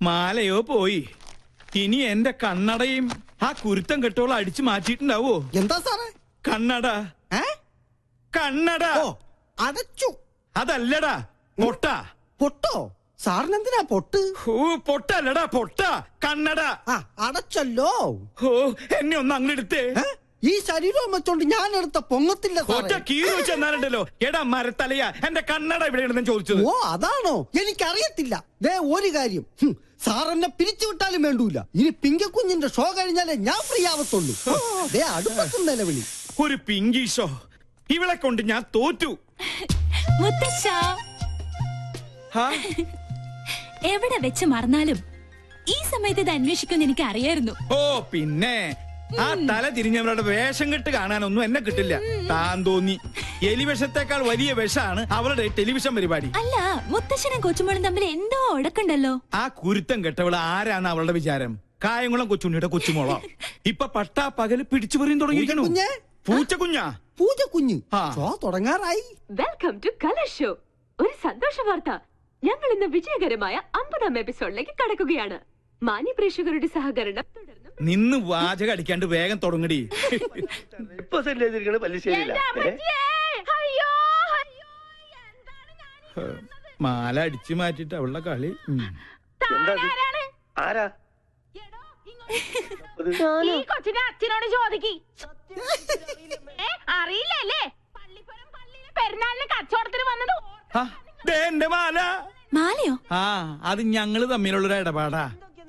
മാലയോ പോയി. ഇനി എന്റെ കണ്ണടയും ആ കുരുത്തം കെട്ടോളം അടിച്ചു മാറ്റിയിട്ടുണ്ടാവോ? എന്താ സാറേ? കണ്ണട. കണ്ണട അടച്ചു. അതല്ലടാ, പൊട്ട. പൊട്ടോ? സാറിനെന്തിനാ പൊട്ട്? പൊട്ടല്ലടാ, പൊട്ട. കണ്ണട. അടച്ചല്ലോ. എന്നെ ഒന്ന് അങ്ങെടുത്തേ. ഈ ശരീരം വെച്ചോണ്ട് ഞാൻ എടുത്ത പൊങ്ങത്തില്ല. കീറി വെച്ചെന്നാലുണ്ടല്ലോ. എടാ മരത്തലയാ, എന്റെ കണ്ണട ഇവിടെ ചോദിച്ചത്. ഓ അതാണോ? എനിക്കറിയത്തില്ല. ദേ ഒരു കാര്യം, സാർ എന്നെ പിരിച്ചു വിട്ടാലും വേണ്ടൂല. ഇനി പിങ്കക്കുഞ്ഞിന്റെ ഷോ കഴിഞ്ഞാലേ ഞാൻ ഫ്രീ ആവത്തുള്ളൂ. ദേ അടുപ്പത്തും നിലവിളി. ഒരു പിങ്കി ഷോ? ഇവളെ കൊണ്ട് ഞാൻ തോറ്റു. എവിടെ വെച്ച് മറന്നാലും ഈ സമയത്ത് ഇത് അന്വേഷിക്കുമെന്ന് എനിക്ക് അറിയായിരുന്നു. ഓ പിന്നെ ആ തല തിരിഞ്ഞവരുടെ വേഷം കെട്ട് കാണാനൊന്നും എന്നെ കിട്ടില്ല. താൻ തോന്നി. എലിവിഷത്തെക്കാൾ വലിയ വിഷമാണ് അവളുടെ ടെലിവിഷൻ പരിപാടി. അല്ല, മുത്തശ്ശനും കൊച്ചുമോളും തമ്മിൽ എന്തോ ഉടക്കുണ്ടല്ലോ. ആ കുരുത്തം കെട്ടവള് ആരാണ് അവളുടെ വിചാരം? കായംകുളം കൊച്ചുണ്ണിയുടെ കൊച്ചുമോളോ? ഇപ്പൊ പട്ടാ പകല് പിടിച്ചു പറയും തുടങ്ങിയിരിക്കണു. പൂച്ചക്കുഞ്ഞാ? പൂച്ചക്കുഞ്ഞ് ഷോ തുടങ്ങാറായി. Welcome to colour show. ഒരു സന്തോഷ വാർത്ത. ഞങ്ങൾ ഇന്ന് വിജയകരമായ 50ാം എപ്പിസോഡിലേക്ക് കടക്കുകയാണ്. മാന്യ പ്രേക്ഷകരുടെ സഹകരണം തുടർന്നും. നിന്ന് വാചകം അടിക്കാണ്ട് വേഗം തുടങ്ങടി. മാല അടിച്ചു മാറ്റിട്ട് അവളുടെ കളി. ഈ കൊച്ചിന്റെ അച്ഛനോട് ചോദിക്കി. അറിയില്ലല്ലേ? പെരുന്നാളിന് കച്ചവടത്തിന് വന്നത് എന്റെ മാല. മാലയോ? അത് ഞങ്ങള് തമ്മിലുള്ളൊരു ഇടപാടാ.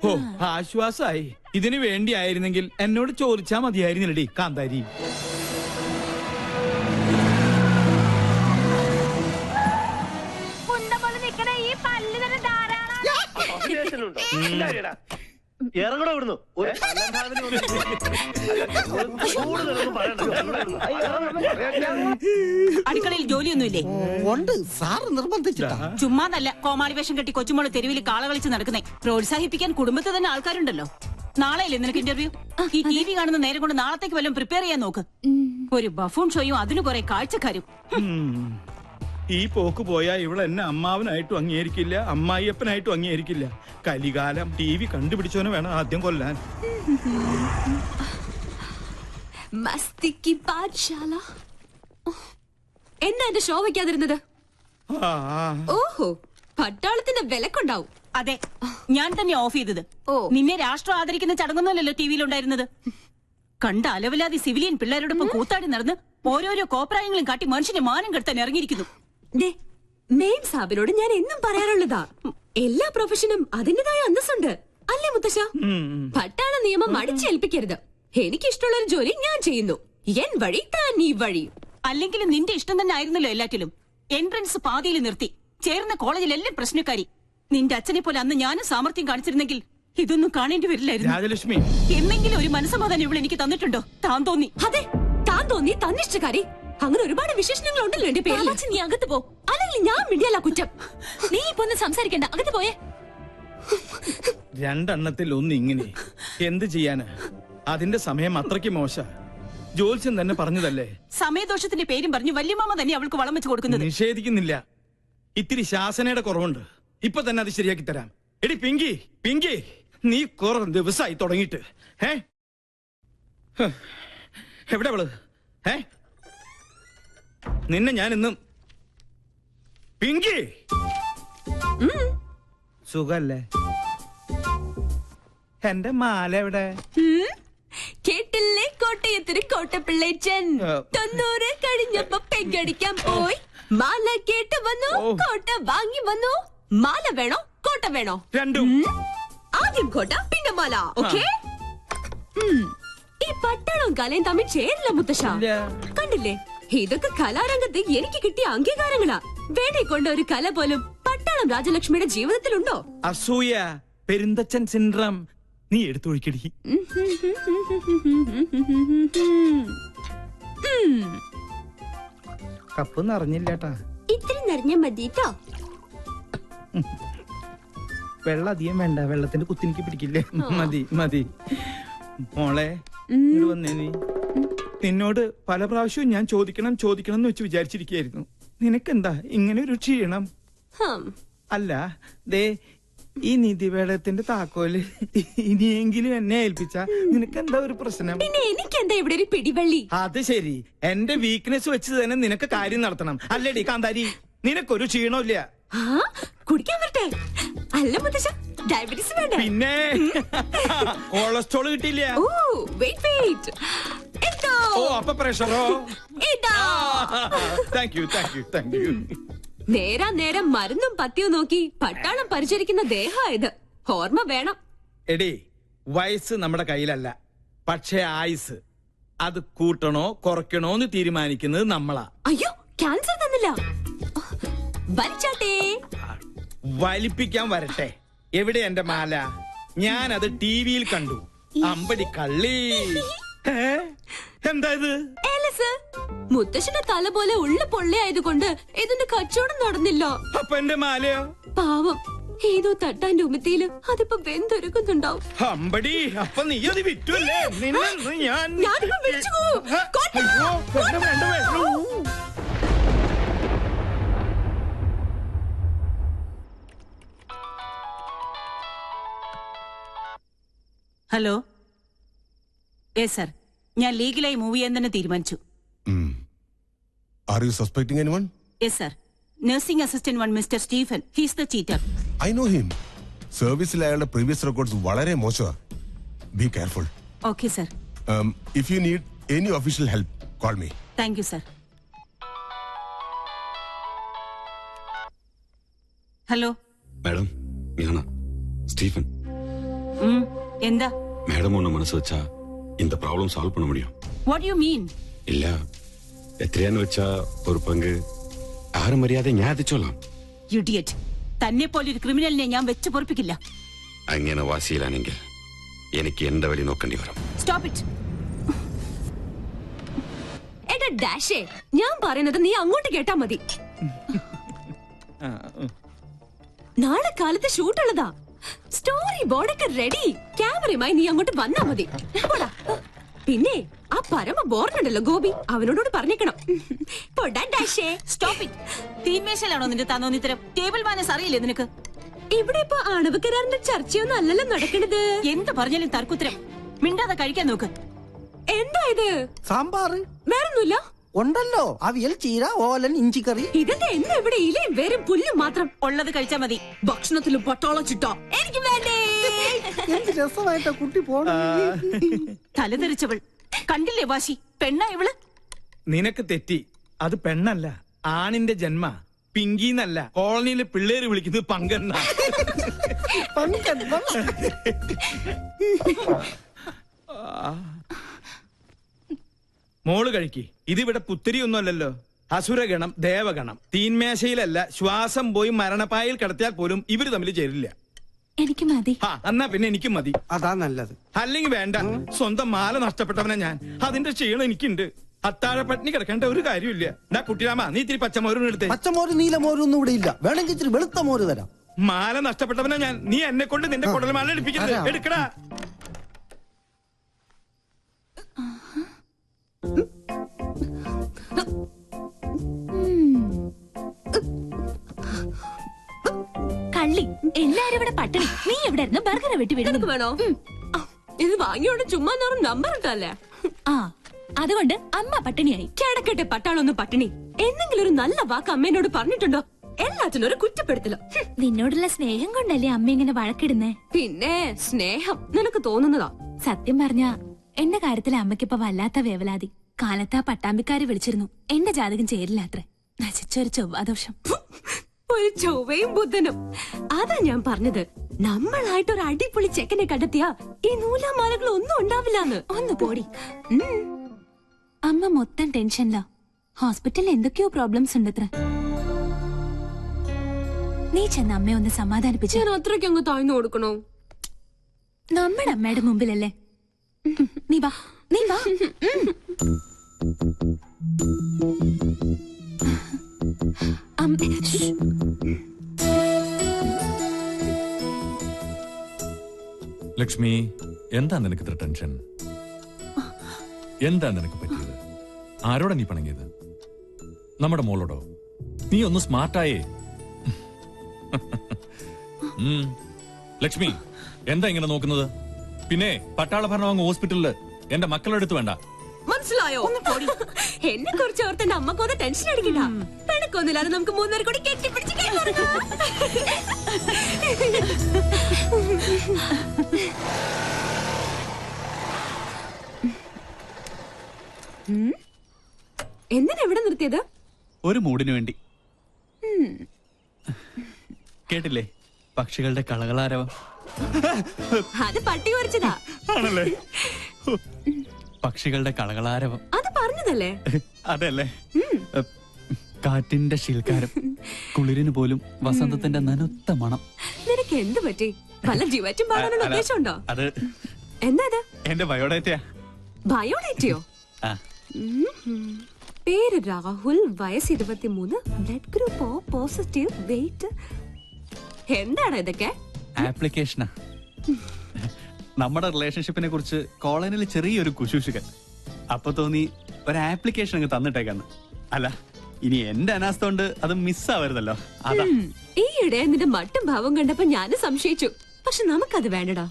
ഓ ആശ്വാസായി. ഇതിനു വേണ്ടിയായിരുന്നെങ്കിൽ എന്നോട് ചോദിച്ചാ മതിയായിരുന്നില്ലടി കാന്താരി. ഇറങ്ങണോ ഇവിടുന്നു? അടുക്കളയിൽ ജോലിയൊന്നുമില്ലേ? ഉണ്ട്, സാറ് നിർബന്ധിച്ചിട്ടാ. ചുമ്മാതല്ല കോമാളി വേഷം കെട്ടി കൊച്ചുമോള് തെരുവിൽ കാള കളിച്ച് നടക്കുന്നേ. പ്രോത്സാഹിപ്പിക്കാൻ കുടുംബത്തിൽ തന്നെ ആൾക്കാരുണ്ടല്ലോ. നാളെയല്ലേ നിനക്ക് ഇന്റർവ്യൂ? ഈ TV കാണുന്ന നേരം കൊണ്ട് നാളത്തേക്ക് വല്ലതും പ്രിപ്പയർ ചെയ്യാൻ നോക്ക്. ഒരു ബഫൂൺ ഷോയും അതിന് കുറെ കാഴ്ചക്കാരും. ഈ പോക്ക് പോയാ ഇവിടെ എന്നെ അമ്മാവനായിട്ടും അംഗീകരിക്കില്ല, അമ്മായിയപ്പനായിട്ടും അംഗീകരിക്കില്ല. കലികാലം. TV കണ്ടുപിടിച്ചവനെ വേണം ആദ്യം കൊല്ലാൻ. മസ്തിക്ക് പാഠശാല. എന്നാ എന്റെ ഷോ വയ്ക്കാതിരുന്നത്? ഓഹോ, പട്ടാളത്തിന്റെ വിലക്കുണ്ടാവും. അതെ, ഞാൻ തന്നെ ഓഫ് ചെയ്തത്. നിന്നെ രാഷ്ട്രം ആദരിക്കുന്ന ചടങ്ങൊന്നുമല്ലല്ലോ TVയിലുണ്ടായിരുന്നത്. കണ്ട അലവലാതി സിവിലിയൻ പിള്ളേരോടൊപ്പം കൂത്താടി നടന്ന് ഓരോരോ കോപ്രായങ്ങളും കാട്ടി മനുഷ്യന്റെ മാനം കെടുത്താൻ ഇറങ്ങിയിരിക്കുന്നു. മെയിൻ സാബിനോട് ഞാൻ എന്നും പറയാറുള്ളതാ, എല്ലാ പ്രൊഫഷനും അതിന്റേതായ അന്തസ്സുണ്ട് അല്ലേ മുത്തശ്ശ? പട്ടാള നിയമം അടിച്ചേൽപ്പിക്കരുത്. എനിക്കിഷ്ടമുള്ള ഒരു ജോലി ഞാൻ ചെയ്യുന്നു. എൻ വഴി താൻ ഈ വഴി. അല്ലെങ്കിലും നിന്റെ ഇഷ്ടം തന്നെ ആയിരുന്നല്ലോ എല്ലാറ്റിലും. എൻട്രൻസ് പാതിയിൽ നിർത്തി. ചേർന്ന കോളേജിലെല്ലാം പ്രശ്നക്കാരി. നിന്റെ അച്ഛനെ പോലെ അന്ന് ഞാനും സാമർത്ഥ്യം കാണിച്ചിരുന്നെങ്കിൽ ഇതൊന്നും കാണേണ്ടി വരില്ലായിരുന്നു. രാജലക്ഷ്മി, എന്നെങ്കിലും ഒരു മനസ്സമാധാനം ഇവിടെ എനിക്ക് തന്നിട്ടുണ്ടോ? താൻ തോന്നി. അതെ, താൻ തോന്നി, തന്നിഷ്ടക്കാരി. അങ്ങനെ ഒരുപാട് വിശേഷണങ്ങൾ ഉണ്ടല്ലോ എന്റെ പേരിൽ. നീ അകത്ത് പോ, അല്ലെങ്കിൽ ഞാൻ മിണ്ടിയല്ല കുറ്റം. നീ ഇപ്പൊ ഒന്ന് സംസാരിക്കണ്ട, അകത്ത് പോയേ. രണ്ടെണ്ണത്തിൽ ഒന്ന് ഇങ്ങനെ എന്ത് ചെയ്യാന്? അതിന്റെ സമയം അത്രയ്ക്ക് മോശ. ജോത്സ്യൻ തന്നെ പറഞ്ഞതല്ലേ. സമയദോഷത്തിന്റെ പേരും പറഞ്ഞു വല്യമാമ തന്നെ അവൾക്ക് വളം വെച്ച് കൊടുക്കുന്നത്. നിഷേധിക്കുന്നില്ല. ഇത്തിരി ശാസനയുടെ കുറവുണ്ട്. ഇപ്പൊ തന്നെ അത് ശരിയാക്കി തരാം. എടി പിങ്കി, പിങ്കി, നീ കുറെ ദിവസമായി തുടങ്ങിയിട്ട്. എവിടെ അവള്? നിന്നെ ഞാൻ ഇന്നും. പിങ്കി, സുഖല്ലേ? എന്റെ മാല എവിടെ? കേട്ടില്ലേ കോട്ടയത്തിന് കോട്ടപ്പിള്ളേച്ചൻ 90 കഴിഞ്ഞപ്പോ പെങ്കടിക്കാൻ പോയി. മാല കേട്ട് വന്നു, കോട്ട വാങ്ങി വന്നു. മാല വേണോ കോട്ട വേണോ? രണ്ടും. ആദ്യം കോട്ട പിന്നെ മാല. ഓക്കേ? ഈ പട്ടാളവും കലയും തമ്മിൽ ചേരില്ല മുത്തശ്ശ. കണ്ടില്ലേ, ഇതൊക്കെ കലാരംഗത്ത് എനിക്ക് കിട്ടിയ അംഗീകാരങ്ങളാ. വേണേ കൊണ്ട ഒരു കല പോലും പട്ടാളം രാജലക്ഷ്മിയുടെ ജീവിതത്തിലുണ്ടോ? അസൂയ, പെരുന്തച്ചൻ സിൻഡ്രം. നീ എടുത്തൊഴിക്കടി. കപ്പ് നിറഞ്ഞില്ലേട്ടാ. ഇത്തിരി നിറഞ്ഞ മതിട്ടോ. വെള്ളം അധികം വേണ്ട, വെള്ളത്തിന്റെ കുത്തിനിക്ക് പിടിക്കില്ലേ. മതി മതി. മോളെ ഇങ്ങോട്ട് വന്നേ. നീ നിന്നോട് പല പ്രാവശ്യവും ഞാൻ ചോദിക്കണം ചോദിക്കണം എന്ന് വെച്ച് വിചാരിച്ചിരിക്കുകയായിരുന്നു. നിനക്കെന്താ ഇങ്ങനെ ഒരു ക്ഷീണം? അല്ല, ദേ ഈ നിധിവേടത്തിന്റെ താക്കോല് ഇനിയെങ്കിലും എന്നെ ഏൽപ്പിച്ച നിനക്ക് എന്താ ഒരു പ്രശ്നം? പിന്നെ എനിക്ക് എന്താ ഇവിടെ ഒരു പിടിവള്ളി? അത് ശരി, എന്റെ വീക്ക്നെസ് വെച്ച് തന്നെ നിനക്ക് കാര്യം നടത്തണം അല്ലേടി കാന്താരി? നിനക്കൊരു ക്ഷീണമില്ല. ആ കുടിക്കാൻ വരട്ടെ? അല്ല മുത്തശ്ശ, ഡയബറ്റീസ് വേണ്ട. പിന്നെ കൊളസ്ട്രോൾ കിട്ടിയില്ല. ഓ വെയിറ്റ് വെയിറ്റ്, എന്തോ ഓ അപ്പൊ പ്രഷറോ? ഇതാ. Thank you thank you thank you. നേരാ നേരം മരുന്നും പത്തിയും നോക്കി പട്ടാളം പരിചരിക്കുന്ന ദേഹായത്. ഓർമ്മ വേണം. എടി, വയസ്സ് നമ്മുടെ കയ്യിലല്ല, പക്ഷെ ആയുസ് അത് കൂട്ടണോ കുറയ്ക്കണോ എന്ന് തീരുമാനിക്കുന്നത് നമ്മളാ. അയ്യോ, ക്യാൻസർ തന്നില്ല. വലിച്ചാട്ടേ. വലിപ്പിക്കാൻ വരട്ടെ. എവിടെ എന്റെ മാല? ഞാനത് ടിവിയിൽ കണ്ടു. അമ്പടി കള്ളി. എന്താ ഇത്? ഏലസ്. മുത്തശ്ശന്റെ തല പോലെ ഉള്ള പൊള്ളയായതുകൊണ്ട് ഇതിന്റെ കച്ചവടം നടന്നില്ല. അപ്പൊ എന്റെ മാലയോ? പാവം, ഏതോ തട്ടാന്റെ ഉമിത്തിയില് അതിപ്പോ വെന്തൊരുക്കുന്നുണ്ടാവും. അമ്പടി, അപ്പൊ നീ അത് വിറ്റുല്ലേ? നിന്നെ ഞാനിപ്പോ വിളിച്ചു പോവും. കൊണ്ടോ, കൊണ്ടോ. ഹലോ, യെസ് സർ, ഞാൻ ലീഗലായി മൂവ് ചെയ്യാൻ തന്നെ തീരുമാനിച്ചു. Are you suspecting anyone? Yes sir, nursing assistant one mister Stephen, he's the cheater. I know him. സർവീസിൽ അയാളുടെ പ്രീവിയസ് റെക്കോർഡ്സ് വളരെ മോശമാണ്. Be careful. Okay sir. If you need any official help, call me. Thank you sir. Hello madam, ഞാനാ Stephen. എന്താ? Madam ஒன்று மனசு வச்சா இந்த ப்ராப்ளம் சால்வ் பண்ண முடியும். What you mean? இல்ல എത്രയാന്ന് വെച്ചാ ഒരു പങ്ക് ആരും മര്യാദ ഞാൻ എത്തിച്ചോളാം. ഇഡിയറ്റ്, തന്നെ പോലെ ഒരു ക്രിമിനലിനെ ഞാൻ വെച്ച് പൊറപ്പിക്കില്ല. അങ്ങനെ വാശിയിലാണെങ്കിൽ എനിക്ക് എന്റെ വഴി നോക്കേണ്ടി വരും. Stop it. എടാ ഡാഷേ, ഞാൻ പറയുന്നത് നീ അങ്ങോട്ട് കേട്ടാ മതി. നാളെ കാലത്ത് ഷൂട്ടുള്ളതാ. സ്റ്റോറി ബോർഡൊക്കെ റെഡി. ക്യാമറയുമായി നീ അങ്ങോട്ട് വന്നാ മതി. പോടാ. പിന്നെ ആ പരമ ബോർഡുണ്ടല്ലോ ഗോപി, അവനോട് പറഞ്ഞേക്കണം. പോടാ ഡാഷേ. Stop it. തീന്മേശയിലാണോ നിന്റെ തന്നോന്നിത്തരം? ടേബിൾ മാനേഴ്സ് അറിയില്ലേ നിനക്ക്? ഇവിടെ ഇപ്പൊ ആണവ കരാറിന്റെ ചർച്ചയൊന്നും അല്ലല്ലോ നടക്കണത്. എന്ത് പറഞ്ഞാലും തർക്കുത്തരം. മിണ്ടാതെ കഴിക്കാൻ നോക്ക്. എന്താ ഇത്? സാമ്പാറ് വേറൊന്നുമില്ല. ഉണ്ടല്ലോ, അവിയൽ, ചീര, ഓലൻ, ഇഞ്ചിക്കറി. ഇതെന്താ എന്നും ഇവിടെ ഇലയും വേരും പുല്ലും മാത്രം? ഉള്ളത് കഴിച്ചാ മതി. ഭക്ഷണത്തിലും പട്ടാളം ചിട്ടോ. എനിക്ക് വേണ്ടേ. എന്ത് രസമായിട്ടാ കുട്ടി പോണ. തലതെറിച്ചവൾ കണ്ടില്ലേ വാശി? പെണ്ണാ ഇവള്? നിനക്ക് തെറ്റി. അത് പെണ്ണല്ല, ആണിന്റെ ജന്മ. പിങ്കിന്നല്ല, കോളനിയിലെ പിള്ളേര് വിളിക്കുന്നത് പങ്കെണ്ണ. മോള് കഴിക്ക്. ഇതിവിടെ പുത്തിരിയൊന്നും അല്ലല്ലോ. അസുരഗണം, ദേവഗണം. തീന്മേശയിലല്ല, ശ്വാസം പോയി മരണപ്പായിൽ കിടത്തിയാൽ പോലും ഇവര് തമ്മിൽ ചേരില്ല. എനിക്ക് മതി. എന്നാ പിന്നെ എനിക്കും മതി. അതാ നല്ലത്. അല്ലെങ്കിൽ വേണ്ട. സ്വന്തം മാല നഷ്ടപ്പെട്ടവനെ ഞാൻ. അതിന്റെ ക്ഷീണം എനിക്കുണ്ട്. അത്താഴ പട്ടിണി കിടക്കേണ്ട ഒരു കാര്യമില്ല. കുട്ടിരാമ, നീ ഇത്തിരി പച്ചമോരും എടുത്തേ. പച്ചമോര് നീലമോരും ഒന്നും ഇവിടെ ഇല്ല. വേണമെങ്കിൽ ഇച്ചിരി വെളുത്ത മോര് തരാം. മാല നഷ്ടപ്പെട്ടവനെ ഞാൻ. നീ എന്നെ കൊണ്ട് നിന്റെ കുടൽമാല എടുപ്പിക്കരുത്. എടുക്കടാ. കള്ളി, എല്ലാരും ഇവിടെ പട്ടിണി. നീ എവിടെ ഇരുന്ന് ബർഗർ വെട്ടി വിടുന്നു വേണോ? ഇത് വാങ്ങിയോണ്ട് ചുമ്മാ നമ്പർ ഇട്ടല്ലേ. ആ, അതുകൊണ്ട് അമ്മ പട്ടിണിയായി. കിടക്കട്ടെ പട്ടാളൊന്നും പട്ടിണി. എന്തെങ്കിലും ഒരു നല്ല വാക്ക് അമ്മേനോട് പറഞ്ഞിട്ടുണ്ടോ? എല്ലാത്തിനും ഒരു കുറ്റപ്പെടുത്തലോ. നിന്നോടുള്ള സ്നേഹം കൊണ്ടല്ലേ അമ്മ ഇങ്ങനെ വഴക്കിടുന്നേ? പിന്നെ സ്നേഹം നിനക്ക് തോന്നുന്നതാ. സത്യം പറഞ്ഞ എന്റെ കാര്യത്തിൽ അമ്മയ്ക്കിപ്പോ വല്ലാത്ത വേവലാതി. കാലത്ത് ആ പട്ടാമ്പിക്കാരെ വിളിച്ചിരുന്നു. എന്റെ ജാതകം ചേരില്ലാത്രേ. നശിച്ചൊരു ചൊവ്വാദോഷം. ഒരു ചൊവ്വയും ബുധനും. അതാ ഞാൻ പറഞ്ഞത്, നമ്മളായിട്ട് ഒരു അടിപൊളി ചെക്കനെ കണ്ടെത്തിയാ ഈ നൂലാമാലകൾ ഒന്നും ഉണ്ടാവില്ലാന്ന്. ഒന്ന് പോടി. അമ്മ മൊത്തം ടെൻഷനിലാ. ഹോസ്പിറ്റലിൽ എന്തൊക്കെയോ പ്രോബ്ലംസ് ഉണ്ടത്ര. നീ ചെന്ന് അമ്മയെ ഒന്ന് സമാധാനിപ്പിച്ചു. ഞാൻ അത്രയ്ക്ക് അങ്ങ് താഴ്ന്നു കൊടുക്കണോ? നമ്മുടെ അമ്മയുടെ മുമ്പിലല്ലേ. നീ വാ, നീ വാ. ലക്ഷ്മി, എന്താ നിനക്ക് ഇത്ര ടെൻഷൻ? എന്താ നിനക്ക് പറ്റിയത്? ആരോടാ നീ പണങ്ങിയത്? നമ്മുടെ മോളോടോ? നീ ഒന്ന് സ്മാർട്ടായേ. ലക്ഷ്മി എന്താ ഇങ്ങനെ നോക്കുന്നത്? പിന്നെ പട്ടാള ഭരണം അങ്ങ് ഹോസ്പിറ്റലില് എന്റെ മക്കളുടെ അടുത്ത് വേണ്ട. മനസ്സിലായോ? എന്നെ കുറിച്ച് ഓർത്ത് എന്റെ അമ്മക്കൊന്ന് ടെൻഷൻ അടിക്കണ്ട. പെണക്കൊന്നുമില്ലാതെ നമുക്ക് 3 പേർ കൂടി കെട്ടിപ്പിടിച്ച് എന്തിനാ എവിടെ നിർത്തിയത്? ഒരു മൂടിന് വേണ്ടി. കേട്ടില്ലേ പക്ഷികളുടെ കളകളാരവം? അത് പട്ടി കുറച്ചതാ. ആണല്ലേ? പക്ഷികളുടെ കളകളാരവം അത് പറഞ്ഞതല്ലേ? അതല്ലേ? കാറ്റിന്റെ ശീൽക്കാരം, കുളിരിന് പോലും വസന്തത്തിന്റെ നനുത്ത മണം. നിനക്ക് എന്ത് പറ്റി? വല്ല ജിവാറ്റും പാടാനുള്ള ഉദ്ദേശമുണ്ടോ? അത് എന്താ അത്? എന്റെ ബയോഡേറ്റയാ. ബയോഡേറ്റയോ? പേര് രാഹുൽ, വയസ്സ് 23, blood group O positive, weight. എന്താണ് ഇതൊക്കെ? ആപ്ലിക്കേഷനാ. നമ്മുടെ റിലേഷൻഷിപ്പിനെ കുറിച്ച് കോളനിയിൽ ചെറിയൊരു കുശൂഷുകൻ. അപ്പൊ തോന്നി ഒരു ആപ്ലിക്കേഷൻ അങ്ങ് തന്നിട്ടേക്കാന്ന്. അല്ല ഇനി എന്റെ അനാസ്ഥ കൊണ്ട് അത് മിസ്സാവരുതല്ലോ, അതാ. ഈയിടെ നിന്റെ മട്ടും ഭാവം കണ്ടപ്പോ ഞാനും സംശയിച്ചു. പക്ഷെ നമുക്കത് വേണ്ടടാ.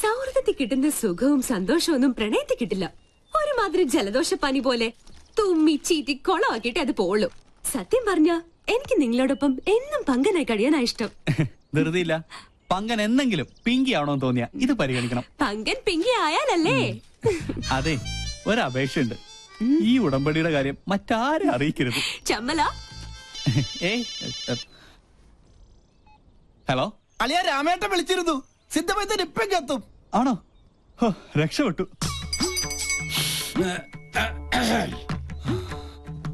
സൗഹൃദത്തിൽ കിട്ടുന്ന സുഖവും സന്തോഷവും ഒന്നും പ്രണയത്തിൽ കിട്ടില്ല. ഒരുമാതിരി ജലദോഷപ്പനി പോലെ തുമ്മി ചീറ്റി കൊളമാക്കിയിട്ട് അത് പോളൂ. സത്യം പറഞ്ഞ എനിക്ക് നിങ്ങളോടൊപ്പം എന്നും പങ്കനായി കഴിയാനാ ഇഷ്ടം. ധൃതിയില്ല. പങ്കൻ എന്തെങ്കിലും പിങ്കി ആണോന്ന് തോന്നിയാ ഇത് പരിഗണിക്കണം. പങ്കൻ പിങ്കി ആയാലല്ലേ? അതെ, ഒരപേക്ഷയുണ്ട്. ഈ ഉടമ്പടിയുടെ കാര്യം മറ്റാരും അറിയിക്കരുത്. ചമ്മല. ഹലോ, അളിയ രാമേട്ടൻ വിളിച്ചിരുന്നു. സിദ്ധമൈത്തൻ ഇപ്പം എത്തും. ആണോ? രക്ഷപ്പെട്ടു.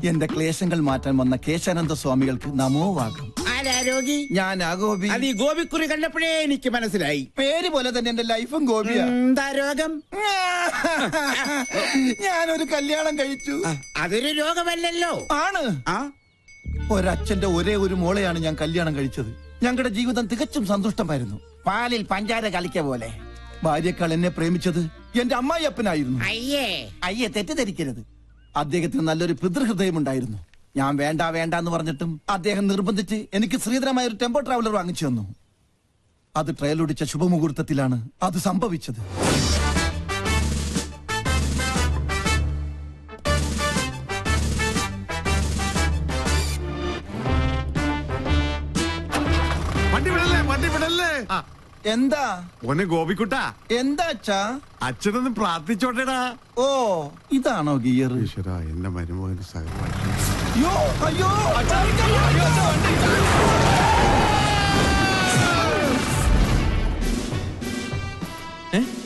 എന്റെ ക്ലേശങ്ങൾ മാറ്റാൻ വന്ന കേശാനന്ദ സ്വാമികൾക്ക് നമോവാകം. ആരാരോഗി? ഞാൻ ഗോപി. അത് ഈ ഗോപിക്കുറി കണ്ടപ്പോഴേ എനിക്ക് മനസ്സിലായി. പേര് പോലെ തന്നെ എന്റെ ലൈഫും ഗോപിയാ. എന്താ രോഗം? ഞാനൊരു കല്യാണം കഴിച്ചു. അതൊരു രോഗമല്ലല്ലോ. ആണ്. ഒരച്ഛന്റെ ഒരേ ഒരു മോളെയാണ് ഞാൻ കല്യാണം കഴിച്ചത്. ഞങ്ങളുടെ ജീവിതം തികച്ചും സന്തുഷ്ടമായിരുന്നു. പാലിൽ പഞ്ചാര കളിക്ക പോലെ. ഭാര്യക്കാൾ എന്നെ പ്രേമിച്ചത് എന്റെ അമ്മായിയപ്പനായിരുന്നു. അയ്യേ തെറ്റിദ്ധരിക്കരുത്. അദ്ദേഹത്തിന് നല്ലൊരു പിതൃഹൃദയമുണ്ടായിരുന്നു. ഞാൻ വേണ്ട വേണ്ട എന്ന് പറഞ്ഞിട്ടും അദ്ദേഹം നിർബന്ധിച്ച് എനിക്ക് ശ്രീധരമായ ഒരു ടെമ്പോ ട്രാവലർ വാങ്ങിച്ചു തന്നു. അത് ട്രയലൊടിച്ച ശുഭമുഹൂർത്തത്തിലാണ് അത് സംഭവിച്ചത്. എന്താ ഒന്നെ ഗോപിക്കുട്ട? എന്താ അച്ഛാ? അച്ഛനൊന്ന് പ്രാർത്ഥിച്ചോട്ടേടാ. ഓ, ഇതാണോ ഗിയർ? ഈശ്വരാ, എന്റെ മരുമകന് സഹപാഠി. അയ്യോ അയ്യോ,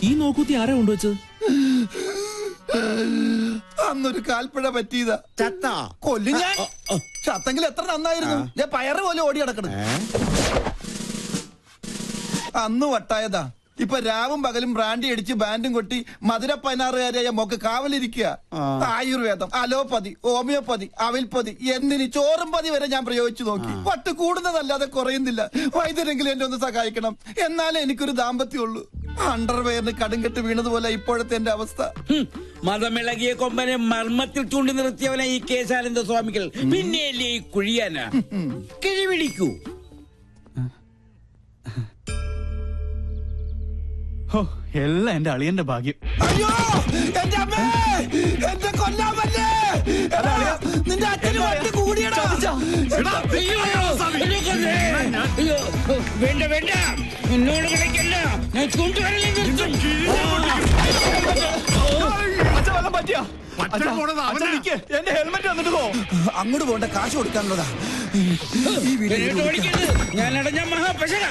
ഈ നോക്കൂത്തി ആരാ കൊണ്ടുവച്ചത്? അന്നൊരു കാൽപ്പഴ പറ്റിയതാ. ചത്ത കൊല്ലും ഞാൻ. ചത്തെങ്കിൽ എത്ര നന്നായിരുന്നു. ഞാൻ പയറ് പോലെ ഓടി കിടക്കണം. അന്ന് വട്ടായതാ. ഇപ്പൊ രാവും പകലും ബ്രാൻഡി അടിച്ച് ബാൻഡും കൊട്ടി മധുര 16-കാരിയായ മോക്ക് കാവലിരിക്കുക. ആയുർവേദം, അലോപ്പതി, ഹോമിയോപ്പതി, അവിൽപ്പതി, എന്തിന് ചോറും പതി വരെ ഞാൻ പ്രയോഗിച്ചു നോക്കി. പട്ട് കൂടുന്നതല്ലാതെ കുറയുന്നില്ല. വൈദ്യരെങ്കിലും എന്നെ ഒന്ന് സഹായിക്കണം. എന്നാലേ എനിക്കൊരു ദാമ്പത്യമുള്ളൂ. അണ്ടർവെയറിന് കടുങ്കെട്ട് വീണതുപോലെ ഇപ്പോഴത്തെ എന്റെ അവസ്ഥ. മതമിളകിയ കൊമ്പനെ മർമ്മത്തിൽ ചൂണ്ടി നിർത്തിയവനെ ഈ കേശാനന്ദ സ്വാമികൾ പിന്നെയല്ലേ ഈ കുഴിയാന കിഴിപിടിക്കൂ. എല്ലാം എന്റെ അളിയന്റെ ഭാഗ്യം. അയ്യോ എന്റെ അമ്മേ, എന്റെ കൊല്ലാമല്ലേ. നിന്റെ അച്ഛന് വണ്ടി കൂടിയടാ. വേണ്ട വേണ്ട, എന്നോട് കളിക്കല്ല. ഞാൻ കൊണ്ടുവരലേ നിർത്തും. എന്റെ ഹെൽമെറ്റ് വന്നിട്ട് പോ. അങ്ങോട്ട് പോണ്ട, കാശ് കൊടുക്കാനുള്ളതാ. ഞാൻ അടഞ്ഞ മഹാപശക.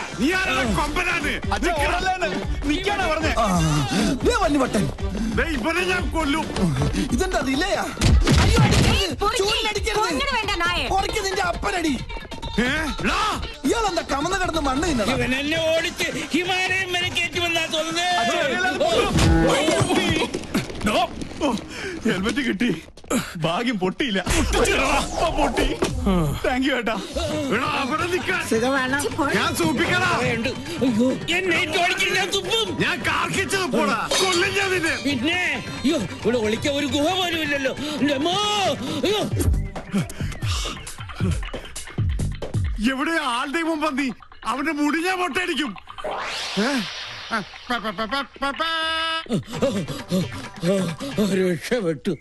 വല്ലിവട്ടൻ ഞാൻ കൊല്ലും. ഇതെന്താ ഇല്ലയാ? നിന്റെ അപ്പനടി. ഇയാളെന്താ കമന്ന് കിടന്ന് മണ്ണ് തിന്നണം? ഇവൻ എന്നെ ഓടിച്ച് ഹിമാലയം വരെ കയറ്റുമെന്നാ തോന്നുന്നത്. ഹെൽമെറ്റ് കിട്ടി. ഭാഗ്യം പൊട്ടിയില്ല. പൊട്ടി. താങ്ക് യു ഏട്ടാ. ഞാൻ സൂപ്പിക്കടാ. എന്നെ ഓടിക്കില്ല, ഞാൻ തുപ്പും. ഞാൻ കാർക്കിച്ചത് പോടാ. കൊല്ലും ഞാൻ നിന്നെ. പിന്നെ ഇവിടെ ഒളിക്ക ഒരു ഗുഹ പോലും ഇല്ലല്ലോ. എവിടെ ആൾ ദൈവം പന്നി? അവന്റെ മുടി ഞാൻ മൊട്ടയടിക്കും. രക്ഷപ്പെട്ടു.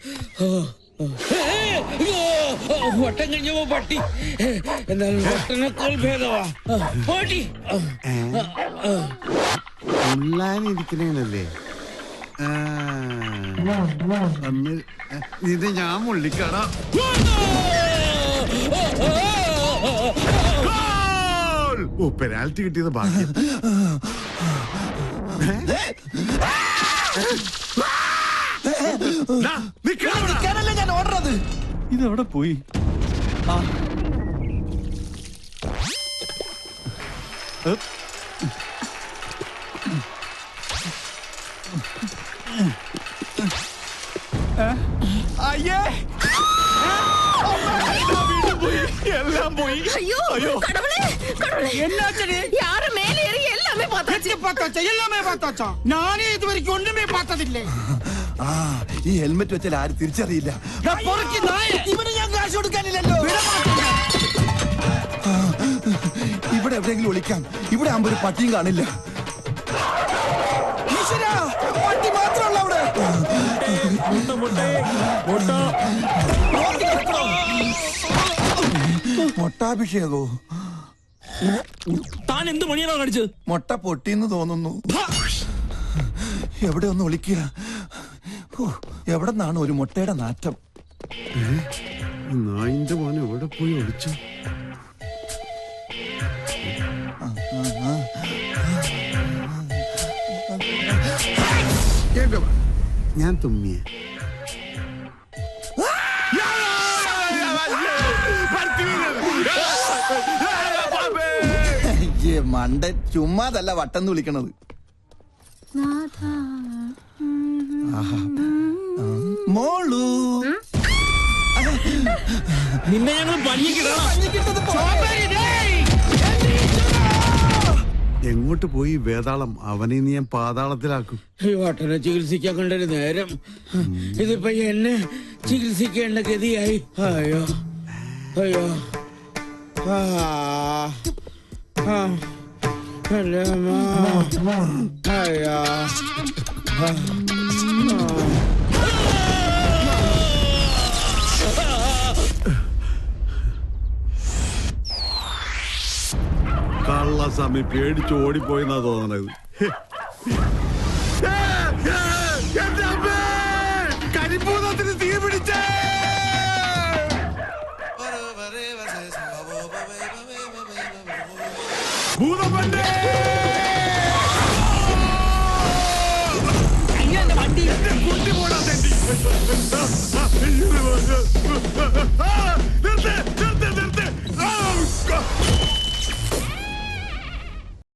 വട്ടം കഴിഞ്ഞപ്പോ പട്ടി, എന്നാലും വട്ടനേക്കാൾ ഭേദമാ പട്ടി. ഉള്ളാനിരിക്കണേനല്ലേ ഇത് ഞാൻ മുള്ളിക്കാടാ. ഓ, പെനാൽറ്റി കിട്ടിയത് ഭാഗ്യം. ഞാൻ ഓർഡറത് ഇതെവിടെ പോയി? അയ്യേ, എല്ലാം പോയി. ஐயோ கடவுளே கடவுளே என்னாச்சு? யாரு மேல ஏறி எல்லாமே பார்த்தாச்சு. எல்லாமே பார்த்தாச்சா? நானே இது வரைக்கும் ஒண்ணுமே பார்த்ததில்லை. ഈ ഹെൽമെറ്റ് വെച്ചാൽ ആരും തിരിച്ചറിയില്ല. ഇവന് ഞാൻ കാശ് കൊടുക്കാനില്ലല്ലോ. ഇവിടെ എവിടെയെങ്കിലും ഒളിക്കാം. ഇവിടെ ആകുമ്പോ ഒരു പട്ടിയും കാണില്ല. ഈശ്വരാ, പട്ടി മാത്രമല്ല അവിടെ. മൊട്ടാഭിഷേകോ? താൻ എന്ത് മണിയാണോ കാണിച്ചത്? മൊട്ട പൊട്ടിന്ന് തോന്നുന്നു. എവിടെ ഒന്ന് ഒളിക്കുക? എവിടെ നിന്നാണ് ഒരു മുട്ടയുടെ നാറ്റം? നായിന്റെ മോനെ എവിടെ പോയി ഒളിച്ചു? ഞാൻ തുമ്മിയ മണ്ടൻ, ചുമ്മാതല്ല വട്ടം വിളിക്കണത്. മോളു നിന്നെ ഞങ്ങൾ എങ്ങോട്ട് പോയി വേതാളം? അവനെ നീ ഞാൻ പാതാളത്തിലാക്കും. ഈ വട്ടനെ ചികിത്സിക്കാൻ കണ്ടൊരു നേരം, ഇതിപ്പോ എന്നെ ചികിത്സിക്കേണ്ട ഗതിയായി. അയ്യോ അയ്യോ, അയ്യോ. കള്ളസ്വാമി പേടിച്ച് ഓടിപ്പോയെന്നാ തോന്നണത്. കരിപ്പൂതത്തിന് തീ പിടിച്ചേ. ഭൂതമണ്ടേ, കുട്ടി പോടാ തെണ്ടി.